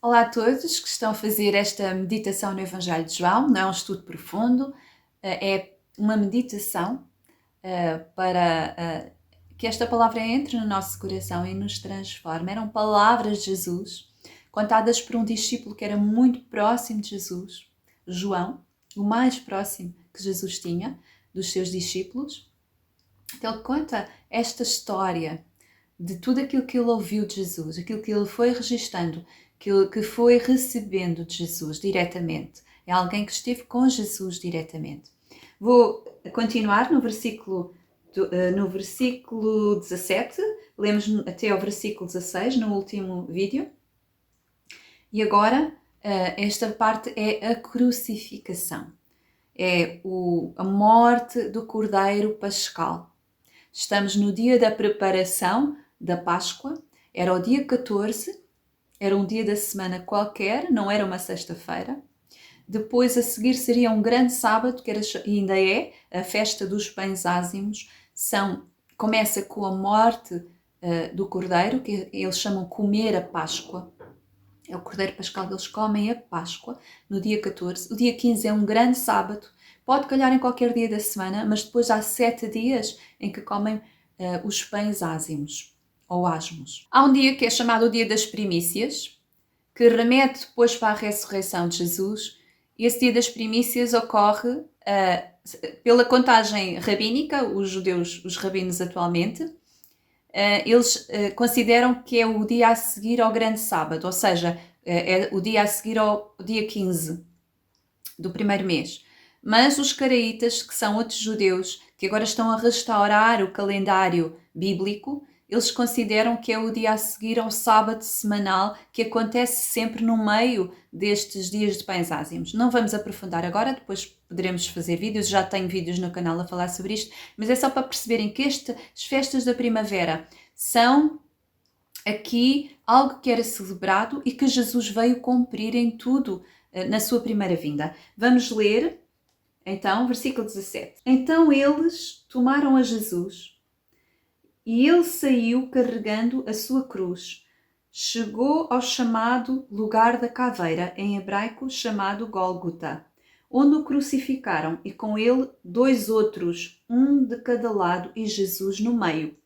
Olá a todos que estão a fazer esta meditação no Evangelho de João. Não é um estudo profundo, é uma meditação para que esta palavra entre no nosso coração e nos transforme. Eram palavras de Jesus, contadas por um discípulo que era muito próximo de Jesus, João, o mais próximo que Jesus tinha dos seus discípulos. Então ele conta esta história de tudo aquilo que ele ouviu de Jesus, aquilo que ele foi registando, que foi recebendo de Jesus diretamente. É alguém que esteve com Jesus diretamente. Vou continuar no versículo 17, lemos até ao versículo 16 no último vídeo. E agora, esta parte é a crucificação. É a morte do Cordeiro Pascal. Estamos no dia da preparação da Páscoa, era o dia 14, era um dia da semana qualquer, não era uma sexta-feira. Depois, a seguir, seria um grande sábado, que ainda é a festa dos pães ázimos. Começa com a morte do Cordeiro, que eles chamam comer a Páscoa. É o Cordeiro Pascal que eles comem a Páscoa, no dia 14. O dia 15 é um grande sábado. Pode calhar em qualquer dia da semana, mas depois há 7 dias em que comem os pães ázimos, ou asmos. Há um dia que é chamado o Dia das Primícias, que remete depois para a ressurreição de Jesus. E esse Dia das Primícias ocorre pela contagem rabínica, os judeus, os rabinos atualmente, eles consideram que é o dia a seguir ao grande sábado, ou seja, é o dia a seguir ao dia 15 do primeiro mês. Mas os caraítas, que são outros judeus, que agora estão a restaurar o calendário bíblico, eles consideram que é o dia a seguir ao sábado semanal, que acontece sempre no meio destes dias de pães ázimos. Não vamos aprofundar agora, depois poderemos fazer vídeos, já tenho vídeos no canal a falar sobre isto, mas é só para perceberem que as festas da primavera são aqui algo que era celebrado e que Jesus veio cumprir em tudo na sua primeira vinda. Vamos ler, então, versículo 17. Então eles tomaram a Jesus e ele saiu carregando a sua cruz. Chegou ao chamado lugar da caveira, em hebraico chamado Gólgota, onde o crucificaram e com ele 2 outros, um de cada lado e Jesus no meio.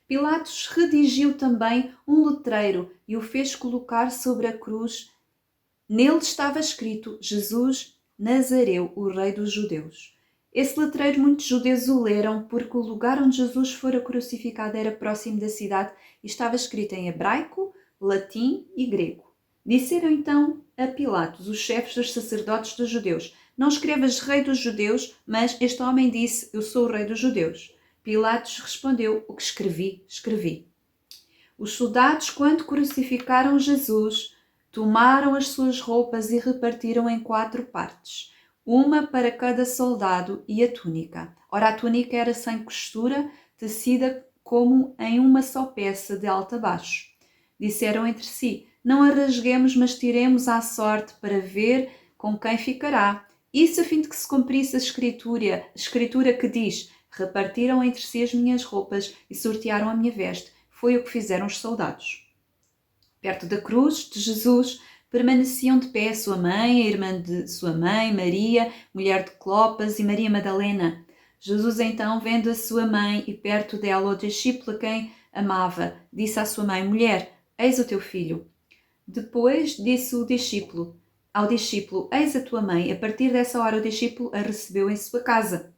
Pilatos redigiu também um letreiro e o fez colocar sobre a cruz. Nele estava escrito: Jesus Nazareu, o Rei dos Judeus. Esse letreiro muitos judeus o leram porque o lugar onde Jesus fora crucificado era próximo da cidade e estava escrito em hebraico, latim e grego. Disseram então a Pilatos, os chefes dos sacerdotes dos judeus: Não escrevas Rei dos Judeus, mas este homem disse: Eu sou o Rei dos Judeus. Pilatos respondeu: O que escrevi, escrevi. Os soldados, quando crucificaram Jesus, tomaram as suas roupas e repartiram em 4 partes, uma para cada soldado e a túnica. Ora, a túnica era sem costura, tecida como em uma só peça, de alto a baixo. Disseram entre si: Não a rasguemos, mas tiremos à sorte para ver com quem ficará. Isso a fim de que se cumprisse a escritura que diz: Repartiram entre si as minhas roupas e sortearam a minha veste. Foi o que fizeram os soldados. Perto da cruz de Jesus permaneciam de pé sua mãe, a irmã de sua mãe, Maria, mulher de Clopas, e Maria Madalena. Jesus então, vendo a sua mãe e perto dela o discípulo a quem amava, disse à sua mãe: Mulher, eis o teu filho. Depois disse ao discípulo: Eis a tua mãe. A partir dessa hora o discípulo a recebeu em sua casa.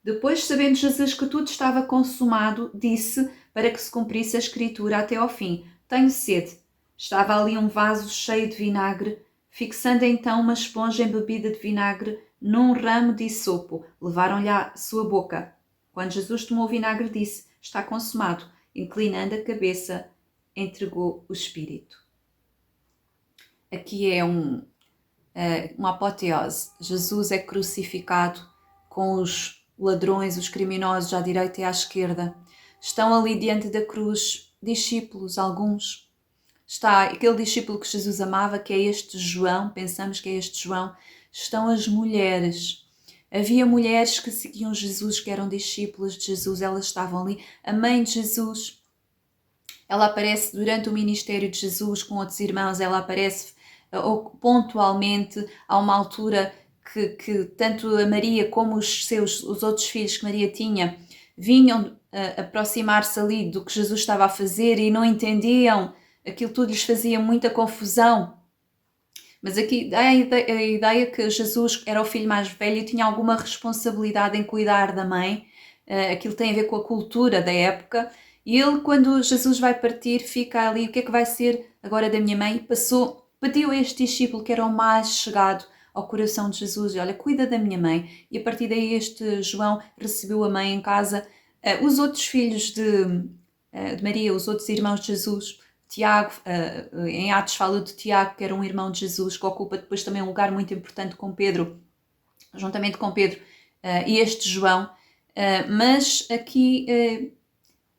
Depois, sabendo Jesus que tudo estava consumado, disse, para que se cumprisse a escritura até ao fim: Tenho sede. Estava ali um vaso cheio de vinagre. Fixando então uma esponja embebida de vinagre num ramo de hisopo, levaram-lhe à sua boca. Quando Jesus tomou o vinagre, disse: Está consumado. Inclinando a cabeça, entregou o espírito. Aqui é uma apoteose. Jesus é crucificado com os ladrões, os criminosos à direita e à esquerda. Estão ali diante da cruz discípulos, alguns. Está aquele discípulo que Jesus amava, que é este João, pensamos que é este João. Estão as mulheres. Havia mulheres que seguiam Jesus, que eram discípulas de Jesus, elas estavam ali. A mãe de Jesus, Ela aparece durante o ministério de Jesus com outros irmãos, ela aparece pontualmente a uma altura que tanto a Maria como os outros filhos que Maria tinha vinham aproximar-se ali do que Jesus estava a fazer e não entendiam, aquilo tudo lhes fazia muita confusão. Mas aqui dá a ideia que Jesus era o filho mais velho e tinha alguma responsabilidade em cuidar da mãe. Aquilo tem a ver com a cultura da época. E ele, quando Jesus vai partir, fica ali, o que é que vai ser agora da minha mãe? Pediu a este discípulo que era o mais chegado ao coração de Jesus, e olha, cuida da minha mãe. E a partir daí este João recebeu a mãe em casa. Os outros filhos de Maria, os outros irmãos de Jesus, Tiago, em Atos fala de Tiago, que era um irmão de Jesus, que ocupa depois também um lugar muito importante com Pedro, juntamente com Pedro e este João. Mas aqui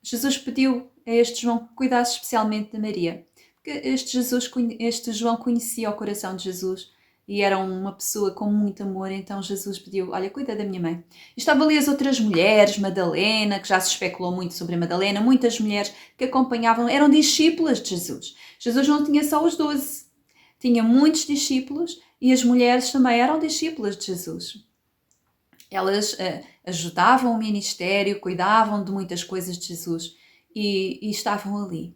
Jesus pediu a este João que cuidasse especialmente de Maria. Porque este João conhecia o coração de Jesus e era uma pessoa com muito amor, então Jesus pediu, olha, cuida da minha mãe. E estavam ali as outras mulheres, Madalena, que já se especulou muito sobre a Madalena, muitas mulheres que acompanhavam, eram discípulas de Jesus. Jesus não tinha só os 12, tinha muitos discípulos e as mulheres também eram discípulas de Jesus. Elas ajudavam o ministério, cuidavam de muitas coisas de Jesus e estavam ali,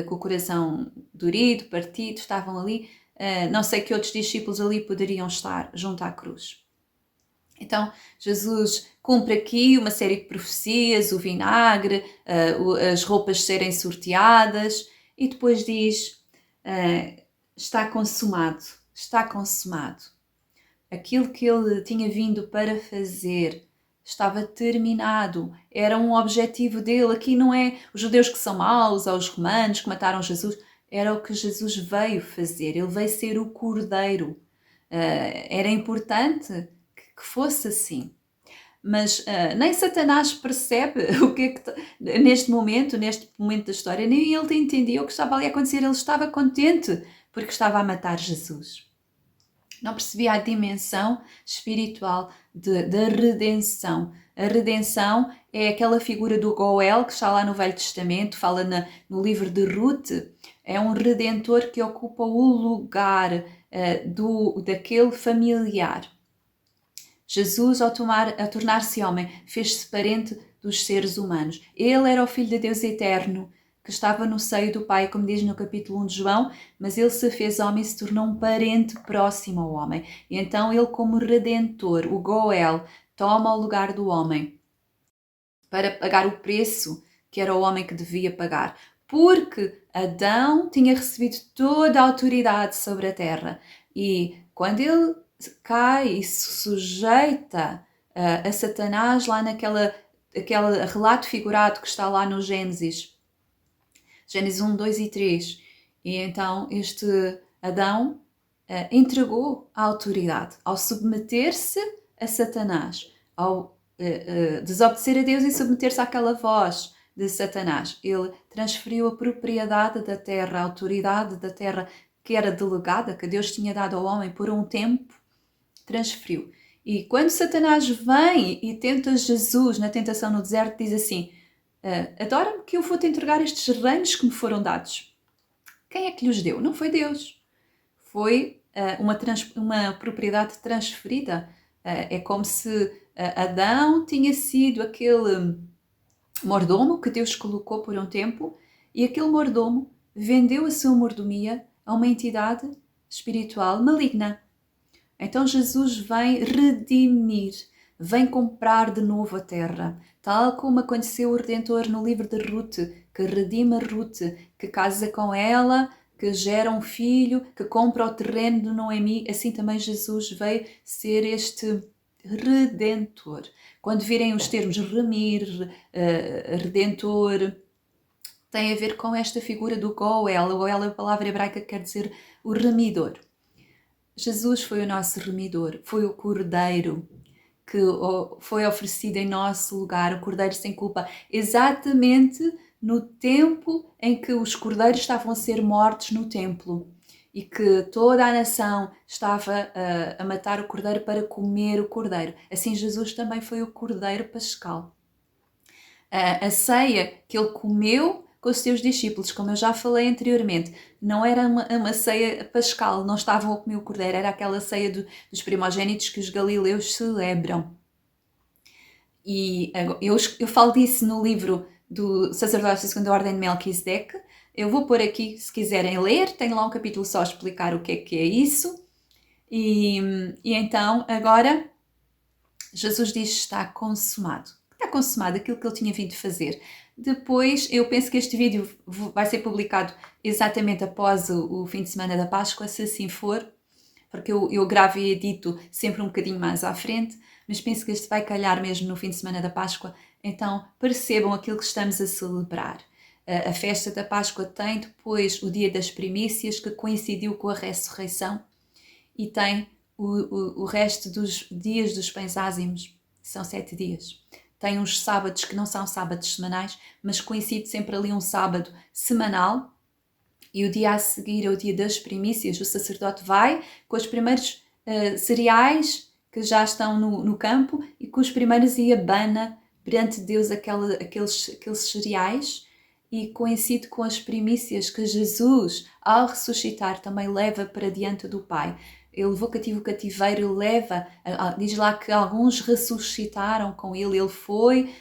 com o coração dorido, partido, estavam ali. Não sei que outros discípulos ali poderiam estar junto à cruz. Então, Jesus cumpre aqui uma série de profecias, o vinagre, as roupas serem sorteadas, e depois diz, está consumado, está consumado. Aquilo que ele tinha vindo para fazer estava terminado, era um objetivo dele. Aqui não é os judeus que são maus, ou os romanos que mataram Jesus, era o que Jesus veio fazer, ele veio ser o Cordeiro. Era importante que fosse assim. Mas nem Satanás percebe o que é que neste momento da história, nem ele entendia o que estava ali a acontecer. Ele estava contente porque estava a matar Jesus. Não percebia a dimensão espiritual da redenção. A redenção é aquela figura do Goel que está lá no Velho Testamento, fala no livro de Ruth. É um redentor que ocupa o lugar daquele familiar. Jesus, ao tornar-se homem, fez-se parente dos seres humanos. Ele era o Filho de Deus eterno, que estava no seio do Pai, como diz no capítulo 1 de João, mas ele se fez homem e se tornou um parente próximo ao homem. E então ele, como Redentor, o Goel, toma o lugar do homem para pagar o preço que era o homem que devia pagar. Porque Adão tinha recebido toda a autoridade sobre a terra. E quando ele cai e se sujeita a Satanás lá aquele relato figurado que está lá no Gênesis 1, 2 e 3. E então este Adão entregou a autoridade ao submeter-se a Satanás, ao desobedecer a Deus e submeter-se àquela voz de Satanás. Ele transferiu a propriedade da terra, a autoridade da terra que era delegada, que Deus tinha dado ao homem por um tempo, transferiu. E quando Satanás vem e tenta Jesus na tentação no deserto, diz assim, adora-me que eu vou-te entregar estes reinos que me foram dados. Quem é que lhes deu? Não foi Deus. Foi uma propriedade transferida. É como se Adão tinha sido aquele mordomo que Deus colocou por um tempo e aquele mordomo vendeu a sua mordomia a uma entidade espiritual maligna. Então Jesus vem redimir, vem comprar de novo a terra, tal como aconteceu o Redentor no livro de Ruth, que redime Ruth, que casa com ela, que gera um filho, que compra o terreno de Noemi. Assim também Jesus veio ser este Redentor. Quando virem os termos remir, Redentor, tem a ver com esta figura do Goel. O Goel é a palavra hebraica que quer dizer o remidor. Jesus foi o nosso remidor, foi o Cordeiro que foi oferecido em nosso lugar, o Cordeiro sem culpa, exatamente no tempo em que os cordeiros estavam a ser mortos no templo e que toda a nação estava a matar o Cordeiro para comer o Cordeiro. Assim Jesus também foi o Cordeiro pascal. A ceia que ele comeu com os seus discípulos, como eu já falei anteriormente. Não era uma ceia pascal, não estavam a comer o cordeiro, era aquela ceia dos primogênitos que os galileus celebram. E eu falo disso no livro do Sacerdócio segundo a Ordem de Melquisedeque. Eu vou pôr aqui, se quiserem ler, tem lá um capítulo só a explicar o que é isso. E então, agora, Jesus diz: está consumado. Está consumado aquilo que ele tinha vindo fazer. Depois, eu penso que este vídeo vai ser publicado exatamente após o fim de semana da Páscoa, se assim for, porque eu gravo e edito sempre um bocadinho mais à frente, mas penso que este vai calhar mesmo no fim de semana da Páscoa, então percebam aquilo que estamos a celebrar. A festa da Páscoa tem depois o dia das primícias, que coincidiu com a ressurreição, e tem o resto dos dias dos pães ázimos, são 7 dias. Tem uns sábados que não são sábados semanais, mas coincide sempre ali um sábado semanal, e o dia a seguir é o dia das primícias. O sacerdote vai com os primeiros cereais que já estão no campo e com os primeiros e abana perante Deus aqueles cereais, e coincide com as primícias que Jesus, ao ressuscitar, também leva para diante do Pai. Ele levou cativo o cativeiro, diz lá que alguns ressuscitaram com ele. Ele foi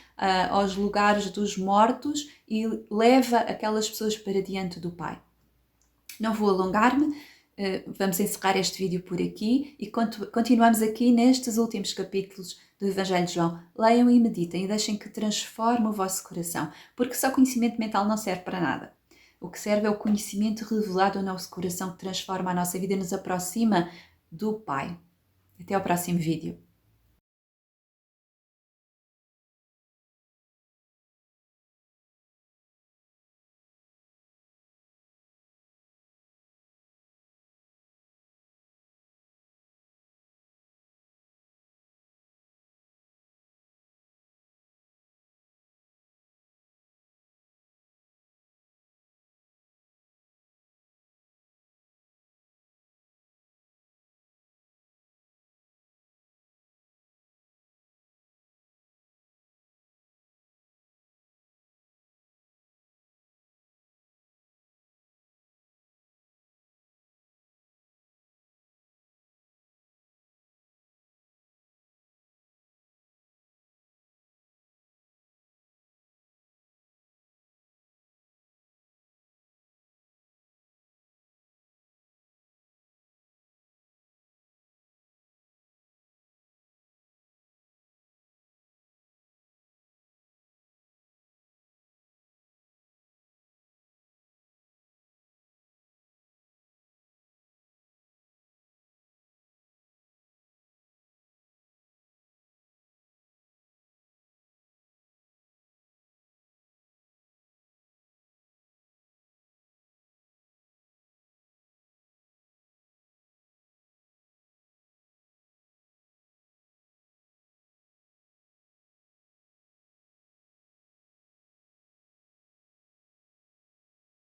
aos lugares dos mortos e leva aquelas pessoas para diante do Pai. Não vou alongar-me, vamos encerrar este vídeo por aqui e continuamos aqui nestes últimos capítulos do Evangelho de João. Leiam e meditem e deixem que transforme o vosso coração, porque só conhecimento mental não serve para nada. O que serve é o conhecimento revelado ao nosso coração, que transforma a nossa vida e nos aproxima do Pai. Até ao próximo vídeo.